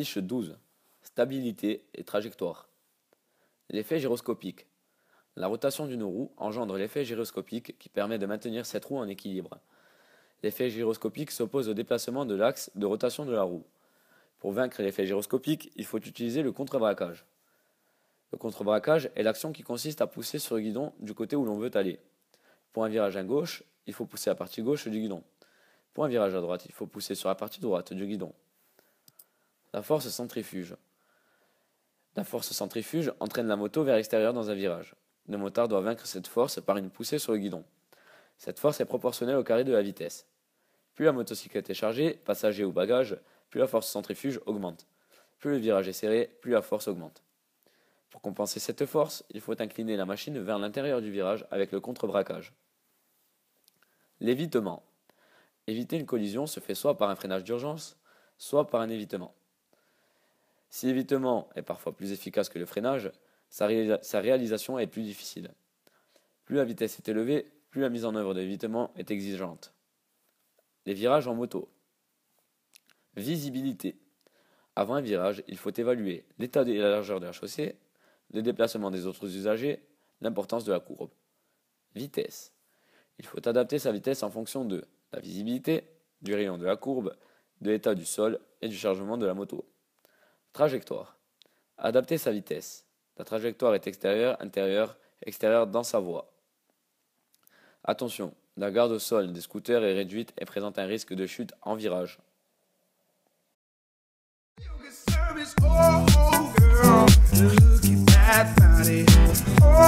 Fiche 12. Stabilité et trajectoire. L'effet gyroscopique. La rotation d'une roue engendre l'effet gyroscopique qui permet de maintenir cette roue en équilibre. L'effet gyroscopique s'oppose au déplacement de l'axe de rotation de la roue. Pour vaincre l'effet gyroscopique, il faut utiliser le contre-braquage. Le contre-braquage est l'action qui consiste à pousser sur le guidon du côté où l'on veut aller. Pour un virage à gauche, il faut pousser la partie gauche du guidon. Pour un virage à droite, il faut pousser sur la partie droite du guidon. La force centrifuge. La force centrifuge entraîne la moto vers l'extérieur dans un virage. Le motard doit vaincre cette force par une poussée sur le guidon. Cette force est proportionnelle au carré de la vitesse. Plus la motocyclette est chargée, passager ou bagage, plus la force centrifuge augmente. Plus le virage est serré, plus la force augmente. Pour compenser cette force, il faut incliner la machine vers l'intérieur du virage avec le contre-braquage. L'évitement. Éviter une collision se fait soit par un freinage d'urgence, soit par un évitement. Si l'évitement est parfois plus efficace que le freinage, sa réalisation est plus difficile. Plus la vitesse est élevée, plus la mise en œuvre de l'évitement est exigeante. Les virages en moto. Visibilité. Avant un virage, il faut évaluer l'état et la largeur de la chaussée, le déplacement des autres usagers, l'importance de la courbe. Vitesse. Il faut adapter sa vitesse en fonction de la visibilité, du rayon de la courbe, de l'état du sol et du chargement de la moto. Trajectoire. Adapter sa vitesse. La trajectoire est extérieure, intérieure, extérieure dans sa voie. Attention, la garde au sol des scooters est réduite et présente un risque de chute en virage. Oh, girl, look at that body. Oh,